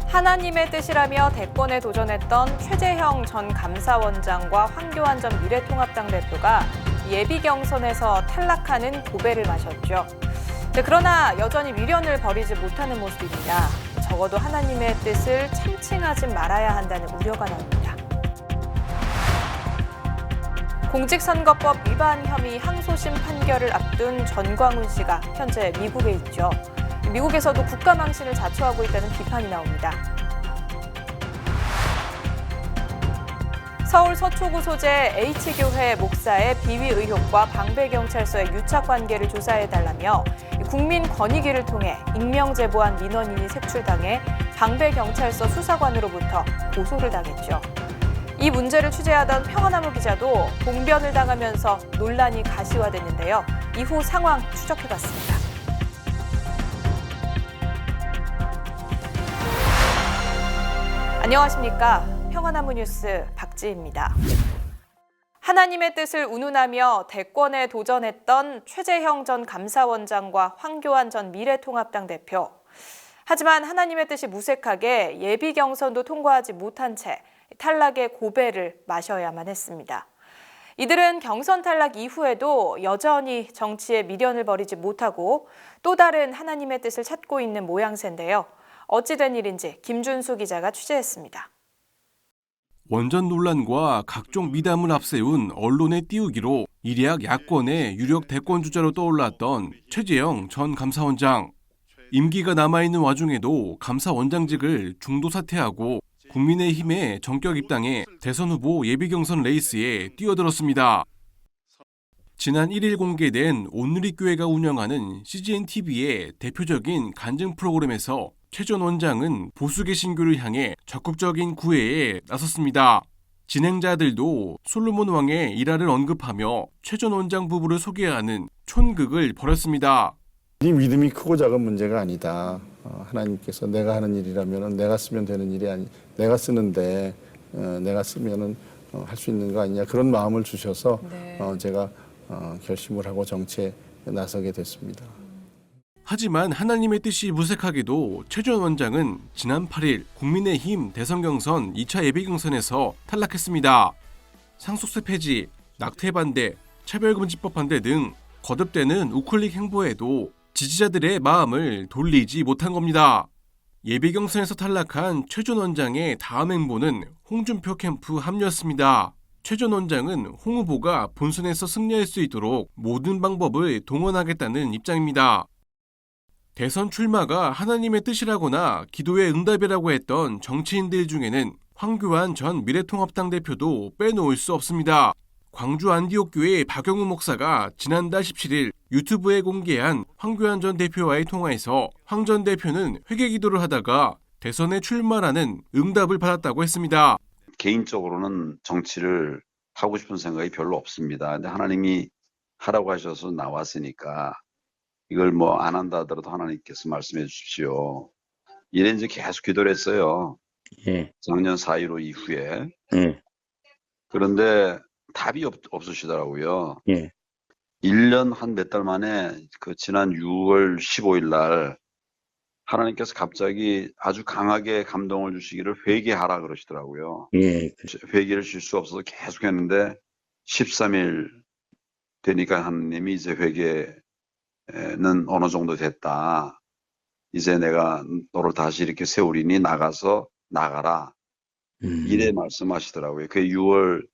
하나님의 뜻이라며 대권에 도전했던 최재형 전 감사원장과 황교안 전 미래통합당 대표가 예비 경선에서 탈락하는 고배를 마셨죠. 그러나 여전히 미련을 버리지 못하는 모습입니다. 적어도 하나님의 뜻을 참칭하지 말아야 한다는 우려가 나옵니다. 공직선거법 위반 혐의 항소심 판결을 앞둔 전광훈 씨가 현재 미국에 있죠. 미국에서도 국가망신을 자초하고 있다는 비판이 나옵니다. 서울 서초구 소재 H교회 목사의 비위 의혹과 방배경찰서의 유착 관계를 조사해달라며 국민권익위를 통해 익명 제보한 민원인이 색출당해 방배경찰서 수사관으로부터 고소를 당했죠. 이 문제를 취재하던 평화나무 기자도 봉변을 당하면서 논란이 가시화됐는데요. 이후 상황 추적해봤습니다. 안녕하십니까. 평화나무 뉴스 박지희입니다. 하나님의 뜻을 운운하며 대권에 도전했던 최재형 전 감사원장과 황교안 전 미래통합당 대표. 하지만 하나님의 뜻이 무색하게 예비 경선도 통과하지 못한 채 탈락의 고배를 마셔야만 했습니다. 이들은 경선 탈락 이후에도 여전히 정치에 미련을 버리지 못하고 또 다른 하나님의 뜻을 찾고 있는 모양새인데요. 어찌 된 일인지 김준수 기자가 취재했습니다. 원전 논란과 각종 미담을 앞세운 언론의 띄우기로 일약 야권의 유력 대권 주자로 떠올랐던 최재형 전 감사원장. 임기가 남아있는 와중에도 감사원장직을 중도 사퇴하고 국민의힘의 전격 입당해 대선 후보 예비경선 레이스에 뛰어들었습니다. 지난 1일 공개된 온누리교회가 운영하는 CGN-TV의 대표적인 간증 프로그램에서 최 전 원장은 보수 개신교를 향해 적극적인 구애에 나섰습니다. 진행자들도 솔로몬 왕의 일화를 언급하며 최 전 원장 부부를 소개하는 촌극을 벌였습니다. 네 믿음이 크고 작은 문제가 아니다. 하나님께서 내가 하는 일이라면 내가 쓰면 되는 일이 아니, 내가 쓰는데 내가 쓰면은 할 수 있는 거 아니냐, 그런 마음을 주셔서 제가 결심을 하고 정치에 나서게 됐습니다. 하지만 하나님의 뜻이 무색하게도 최 전 원장은 지난 8일 국민의힘 대선 경선 2차 예비 경선에서 탈락했습니다. 상속세 폐지, 낙태 반대, 차별금지법 반대 등 거듭되는 우클릭 행보에도 지지자들의 마음을 돌리지 못한 겁니다. 예비 경선에서 탈락한 최 전 원장의 다음 행보는 홍준표 캠프 합류였습니다. 최 전 원장은 홍 후보가 본선에서 승리할 수 있도록 모든 방법을 동원하겠다는 입장입니다. 대선 출마가 하나님의 뜻이라거나 기도의 응답이라고 했던 정치인들 중에는 황교안 전 미래통합당 대표도 빼놓을 수 없습니다. 광주 안디옥교회 박영우 목사가 지난달 17일 유튜브에 공개한 황교안 전 대표와의 통화에서 황 전 대표는 회개 기도를 하다가 대선에 출마라는 응답을 받았다고 했습니다. 개인적으로는 정치를 하고 싶은 생각이 별로 없습니다. 근데 하나님이 하라고 하셔서 나왔으니까 이걸 뭐 안 한다 하더라도 하나님께서 말씀해 주십시오. 이래 이제 계속 기도를 했어요. 작년 4.15 이후에. 그런데 답이 없으시더라고요. 1년 한 몇 달 만에 그 지난 6월 15일 날 하나님께서 갑자기 아주 강하게 감동을 주시기를 회개하라 그러시더라고요. 회개를 줄 수 없어서 계속 했는데 13일 되니까 하나님이 이제 회개는 어느 정도 됐다. 이제 내가 너를 다시 이렇게 세우리니 나가라. 이래 말씀하시더라고요. 그게 6월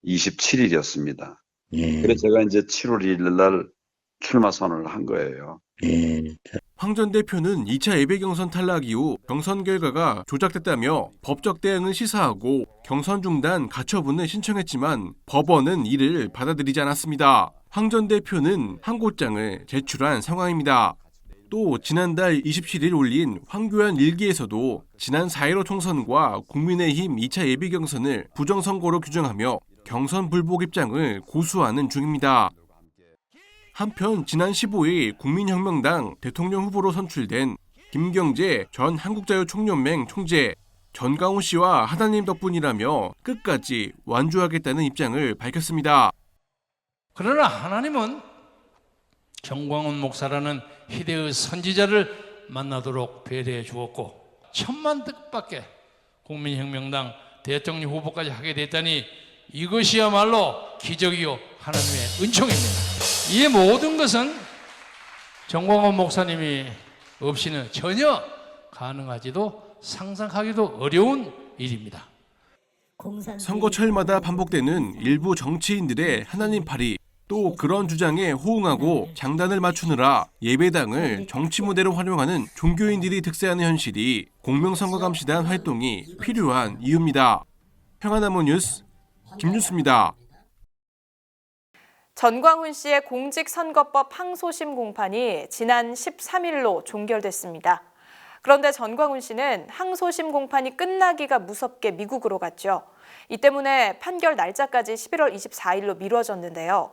27일이었습니다. 그래서 제가 이제 7월 1일 날 출마 선언을 한 거예요. 황 전 대표는 2차 예비경선 탈락 이후 경선 결과가 조작됐다며 법적 대응을 시사하고 경선 중단 가처분을 신청했지만 법원은 이를 받아들이지 않았습니다. 황 전 대표는 항고장을 제출한 상황입니다. 또 지난달 27일 올린 황교안 일기에서도 지난 4.15 총선과 국민의힘 2차 예비경선을 부정선거로 규정하며 경선 불복 입장을 고수하는 중입니다. 한편 지난 15일 국민혁명당 대통령 후보로 선출된 김경재 전 한국자유총연맹 총재, 전광훈 씨와 하나님 덕분이라며 끝까지 완주하겠다는 입장을 밝혔습니다. 그러나 하나님은 정광훈 목사라는 희대의 선지자를 만나도록 배려해 주었고 1,000만 뜻밖의 국민혁명당 대통령 후보까지 하게 됐다니 이것이야말로 기적이요 하나님의 은총입니다. 이 모든 것은 정광훈 목사님이 없이는 전혀 가능하지도 상상하기도 어려운 일입니다. 선거철마다 반복되는 일부 정치인들의 하나님 팔이, 또 그런 주장에 호응하고 장단을 맞추느라 예배당을 정치 무대로 활용하는 종교인들이 득세하는 현실이 공명선거감시단 활동이 필요한 이유입니다. 평안남은 뉴스 김준수입니다. 전광훈 씨의 공직선거법 항소심 공판이 지난 13일로 종결됐습니다. 그런데 전광훈 씨는 항소심 공판이 끝나기가 무섭게 미국으로 갔죠. 이 때문에 판결 날짜까지 11월 24일로 미뤄졌는데요.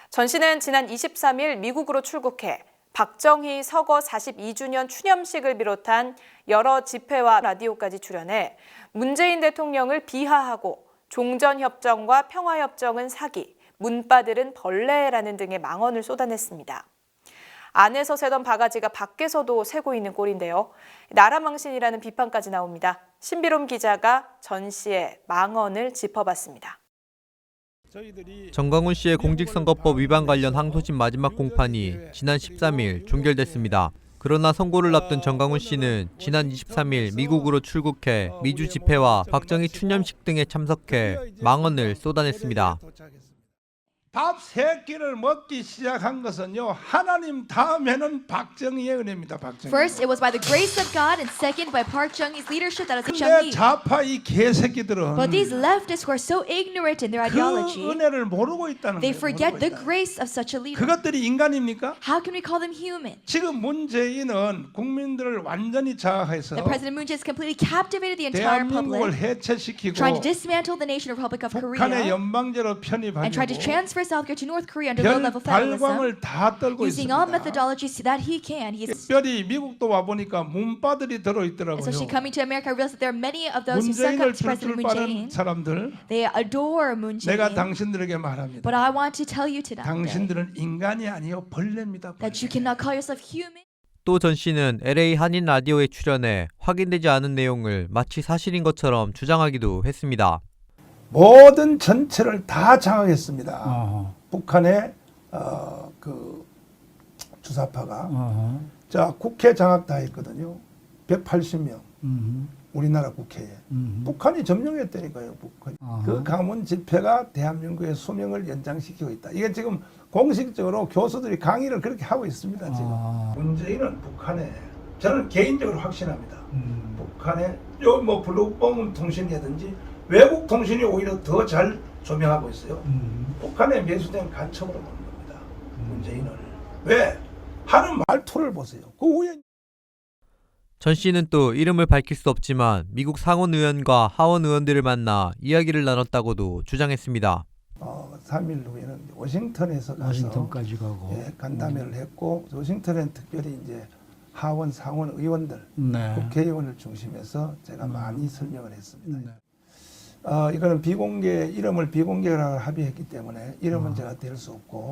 전 씨는 지난 23일 미국으로 출국해 박정희 서거 42주년 추념식을 비롯한 여러 집회와 라디오까지 출연해 문재인 대통령을 비하하고 종전협정과 평화협정은 사기, 문바들은 벌레라는 등의 망언을 쏟아냈습니다. 안에서 새던 바가지가 밖에서도 새고 있는 꼴인데요. 나라망신이라는 비판까지 나옵니다. 신비롬 기자가 전 씨의 망언을 짚어봤습니다. 전광훈 씨의 공직선거법 위반 관련 항소심 마지막 공판이 지난 13일 종결됐습니다. 그러나 선고를 앞둔 전광훈 씨는 지난 23일 미국으로 출국해 미주 집회와 박정희 추념식 등에 참석해 망언을 쏟아냈습니다. 밥 3끼를 먹기 시작한 것은요, 하나님 다음에는 박정희의 은혜입니다. 박정희. First, it was by the grace of God, and second, by Park Chung-hee's leadership. That is 근데 Chung-hee. 좌파 이 개새끼들은 But these leftists who are so ignorant in their 그 ideology, 은혜를 모르고 있다는 they 거예요. forget the 모르고 있다. grace of such a leader. 그것들이 인간입니까? How can we call them human? 지금 문재인은 국민들을 완전히 장악해서 That President Moon Jae has completely captivated the entire 대한민국을 public, 해체시키고 trying to dismantle the nation Republic of 북한의 Korea, 연방제로 and tried to 편입하고 transfer South Korea to North Korea under 별 low-level federalism, 발광을 다 떨고 using all 있습니다. methodologies that he can. He is 특별히 미국도 와 보니까 문바들이 들어있더라고요. especially coming to America. I realized that there are many of those who suck 문재인을 up to President 줄줄 Moon 빠른 Jae-in. 사람들, They adore Moon 내가 Jae-in. 당신들에게 말합니다. But I want to tell you today 당신들은 인간이 아니요 벌레입니다. 벌레. that you cannot call yourself human. 또 전 씨는 LA 한인 라디오에 출연해 확인되지 않은 내용을 마치 사실인 것처럼 주장하기도 했습니다. 모든 전체를 다 장악했습니다. 북한의 그 주사파가 자 국회 장악 다 했거든요. 180명 우리나라 국회에 북한이 점령했다니까요. 북한 그 강원 집회가 대한민국의 수명을 연장시키고 있다. 이게 지금 공식적으로 교수들이 강의를 그렇게 하고 있습니다. 지금 문재인은 북한에 저는 개인적으로 확신합니다. 북한에 뭐 블루봉 통신이라든지 외국 통신이 오히려 더 잘 조명하고 있어요. 북한에 매수된 간첩으로 보는 겁니다. 문재인을. 왜? 하는 말투를 보세요. 그 우연. 전 씨는 또 이름을 밝힐 수 없지만 미국 상원 의원과 하원 의원들을 만나 이야기를 나눴다고도 주장했습니다. 3일 후에는 워싱턴에서 가서 워싱턴까지 가고 간담회를 했고 워싱턴에는 특별히 이제 하원 상원 의원들, 네. 국회의원을 중심해서 제가 많이 설명을 했습니다. 이거는 비공개 이름을 비공개라고 합의했기 때문에 이름은 제가 댈 수 없고.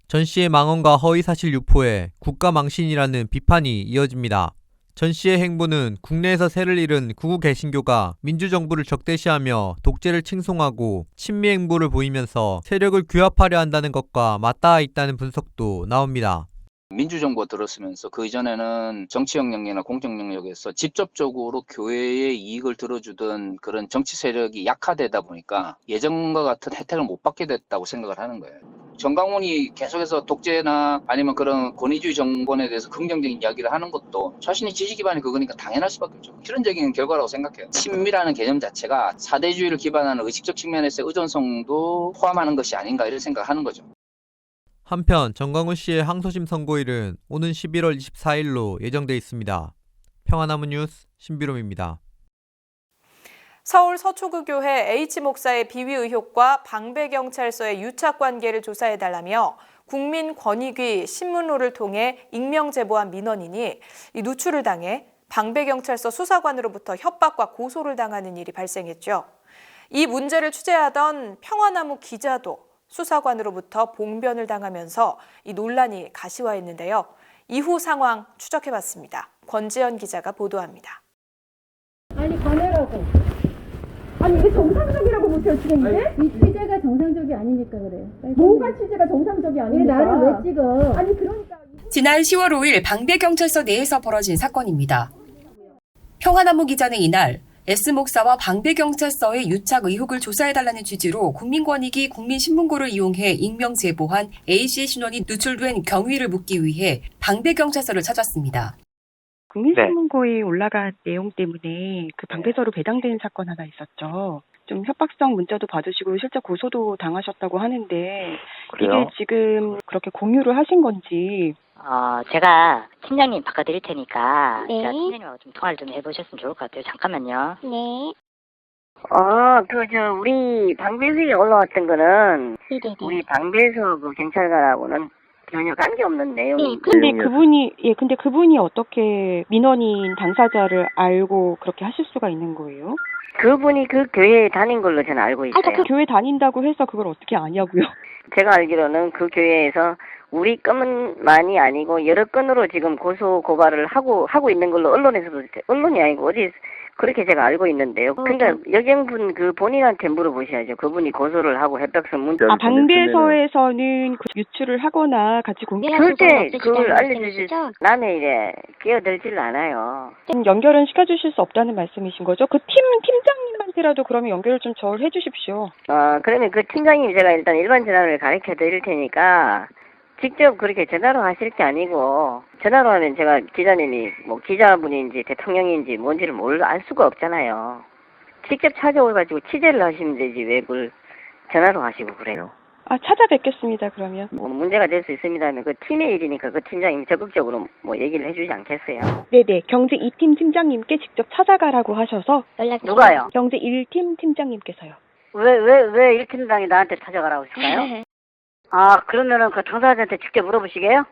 전 씨의 망언과 허위사실 유포에 국가망신이라는 비판이 이어집니다. 전 씨의 행보는 국내에서 세를 잃은 구구 개신교가 민주정부를 적대시하며 독재를 칭송하고 친미 행보를 보이면서 세력을 규합하려 한다는 것과 맞닿아 있다는 분석도 나옵니다. 민주정부가 들었으면서 그 이전에는 정치 영역이나 공정 영역에서 직접적으로 교회의 이익을 들어주던 그런 정치 세력이 약화되다 보니까 예전과 같은 혜택을 못 받게 됐다고 생각을 하는 거예요. 전광훈이 계속해서 독재나 아니면 그런 권위주의 정권에 대해서 긍정적인 이야기를 하는 것도 자신의 지지 기반이 그거니까 당연할 수밖에 없죠. 필연적인 결과라고 생각해요. 친미라는 개념 자체가 사대주의를 기반하는 의식적 측면에서의 의존성도 포함하는 것이 아닌가 이런 생각을 하는 거죠. 한편 전광훈 씨의 항소심 선고일은 오는 11월 24일로 예정돼 있습니다. 평안남은 뉴스 신비롬입니다. 서울 서초구교회 H목사의 비위 의혹과 방배경찰서의 유착관계를 조사해달라며 국민권익위 신문로를 통해 익명 제보한 민원인이 누출을 당해 방배경찰서 수사관으로부터 협박과 고소를 당하는 일이 발생했죠. 이 문제를 취재하던 평화나무 기자도 수사관으로부터 봉변을 당하면서 이 논란이 가시화했는데요. 이후 상황 추적해봤습니다. 권지연 기자가 보도합니다. 하라고. 아니 이게 정상적이라고 못해요 지금 이게? 이 취재가 정상적이 아니니까 그래요. 뭐가 취재가 정상적이 아니니까? 왜 나를 왜 찍어? 아니 그러니까. 지난 10월 5일 방배경찰서 내에서 벌어진 사건입니다. 평화나무 기자는 이날 S 목사와 방배경찰서의 유착 의혹을 조사해달라는 취지로 국민권익위 국민신문고를 이용해 익명 제보한 A씨의 신원이 누출된 경위를 묻기 위해 방배경찰서를 찾았습니다. 국민신문고에 올라간 내용 때문에 그 방배서로 배당된 사건 하나 있었죠. 좀 협박성 문자도 받으시고 실제 고소도 당하셨다고 하는데 그래요? 이게 지금 그렇게 공유를 하신 건지. 제가 팀장님 바꿔드릴 테니까 네. 제가 팀장님하고 좀 통화를 좀 해보셨으면 좋을 것 같아요. 잠깐만요. 네. 우리 방배서에 올라왔던 거는 네네네. 우리 방배서 그 경찰관하고는 전혀 관계없는 내용이. 근데 그분이 어떻게 민원인 당사자를 알고 그렇게 하실 수가 있는 거예요? 그분이 그 교회에 다닌 걸로 저는 알고 있어요. 그 교회 다닌다고 해서 그걸 어떻게 아냐고요? 제가 알기로는 그 교회에서 우리 건만이 아니고 여러 건으로 지금 고소 고발을 하고 있는 걸로 언론이 아니고 어디 그렇게 제가 알고 있는데요. 그러니까 여경분 그 본인한테 물어보셔야죠. 그분이 고소를 하고 협박성 문자. 방배서에서는 그 유출을 하거나 같이 절대 그걸 알려주실 남의 일에 끼어들지를 않아요. 연결은 시켜주실 수 없다는 말씀이신 거죠? 그 팀장님한테라도 그러면 연결을 좀 잘 해주십시오. 그러면 그 팀장님 제가 일단 일반 전화를 가르쳐 드릴 테니까 직접 그렇게 전화로 하실 게 아니고, 전화로 하면 제가 기자님이 뭐 기자분인지 대통령인지 뭔지를 알 수가 없잖아요. 직접 찾아오가지고 취재를 하시면 되지 왜 그걸 전화로 하시고 그래요. 찾아뵙겠습니다 그러면. 뭐 문제가 될 수 있습니다면 그 팀의 일이니까 그 팀장님이 적극적으로 뭐 얘기를 해주지 않겠어요? 네네. 경제 2팀 팀장님께 직접 찾아가라고 하셔서. 누가요? 경제 1팀 팀장님께서요. 왜 1팀장이 나한테 찾아가라고 했을까요? 그러면은 그 당사자한테 직접 물어보시게요?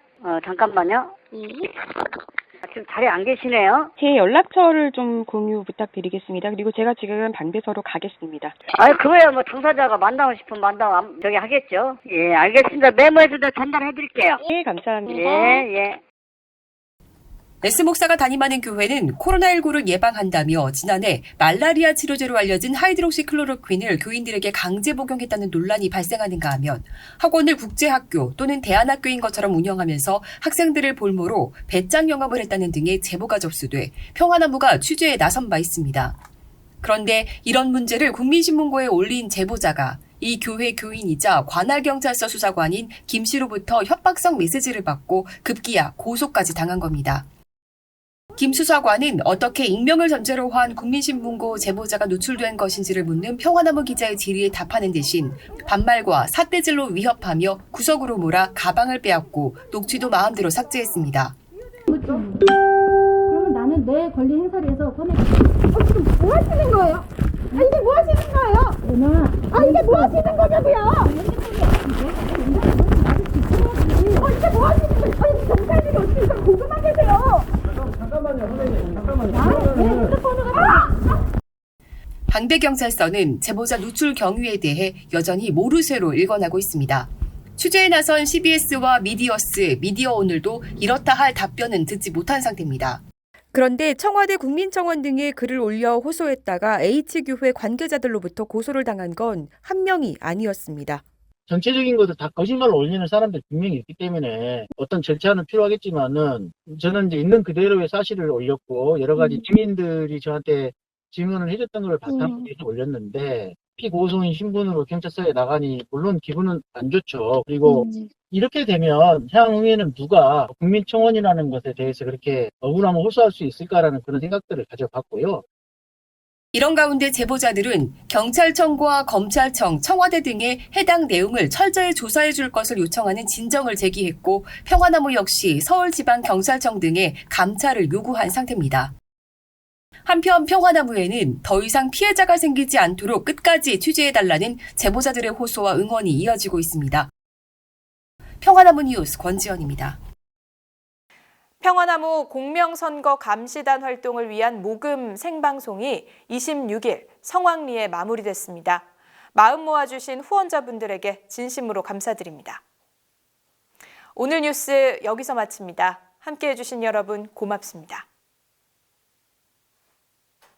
잠깐만요. 지금 자리에 안 계시네요. 제 연락처를 좀 공유 부탁드리겠습니다. 그리고 제가 지금 방배서로 가겠습니다. 그거야 뭐 당사자가 만나고 싶으면 저기 하겠죠. 예, 알겠습니다. 메모해서 전달해드릴게요. 네, 감사합니다. 예. S 목사가 담임하는 교회는 코로나19를 예방한다며 지난해 말라리아 치료제로 알려진 하이드록시클로로퀸을 교인들에게 강제 복용했다는 논란이 발생하는가 하면 학원을 국제학교 또는 대안학교인 것처럼 운영하면서 학생들을 볼모로 배짱 영업을 했다는 등의 제보가 접수돼 평화나무가 취재에 나선 바 있습니다. 그런데 이런 문제를 국민신문고에 올린 제보자가 이 교회 교인이자 관할경찰서 수사관인 김 씨로부터 협박성 메시지를 받고 급기야 고소까지 당한 겁니다. 김 수사관은 어떻게 익명을 전제로 한 국민신문고 제보자가 노출된 것인지를 묻는 평화나무 기자의 질의에 답하는 대신 반말과 삿대질로 위협하며 구석으로 몰아 가방을 빼앗고 녹취도 마음대로 삭제했습니다. 그러면 나는 내 권리 행사를 해서 꺼내겠습니다. 지금 뭐 하시는 거예요? 이게 뭐 하시는 거예요? 이게 뭐 하시는 거냐고요? 이게 뭐 하시는 거예요? 경찰들이 어떻게 이걸 보고만 계세요? 방배경찰서는 제보자 누출 경위에 대해 여전히 모르쇠로 일관하고 있습니다. 취재에 나선 CBS와 미디어스, 미디어오늘도 이렇다 할 답변은 듣지 못한 상태입니다. 그런데 청와대 국민청원 등에 글을 올려 호소했다가 H교회 관계자들로부터 고소를 당한 건 한 명이 아니었습니다. 전체적인 것도 다 거짓말을 올리는 사람들 분명히 있기 때문에 어떤 절차는 필요하겠지만은 저는 이제 있는 그대로의 사실을 올렸고 여러 가지 증인들이 저한테 증언을 해줬던 걸 바탕으로 해서 올렸는데 피고소인 신분으로 경찰서에 나가니 물론 기분은 안 좋죠. 그리고 이렇게 되면 향후에는 누가 국민청원이라는 것에 대해서 그렇게 억울함을 호소할 수 있을까라는 그런 생각들을 가져봤고요. 이런 가운데 제보자들은 경찰청과 검찰청, 청와대 등의 해당 내용을 철저히 조사해 줄 것을 요청하는 진정을 제기했고 평화나무 역시 서울지방경찰청 등에 감찰을 요구한 상태입니다. 한편 평화나무에는 더 이상 피해자가 생기지 않도록 끝까지 취재해달라는 제보자들의 호소와 응원이 이어지고 있습니다. 평화나무 뉴스 권지연입니다. 평화나무 공명선거 감시단 활동을 위한 모금 생방송이 26일 성황리에 마무리됐습니다. 마음 모아주신 후원자분들에게 진심으로 감사드립니다. 오늘 뉴스 여기서 마칩니다. 함께해 주신 여러분 고맙습니다.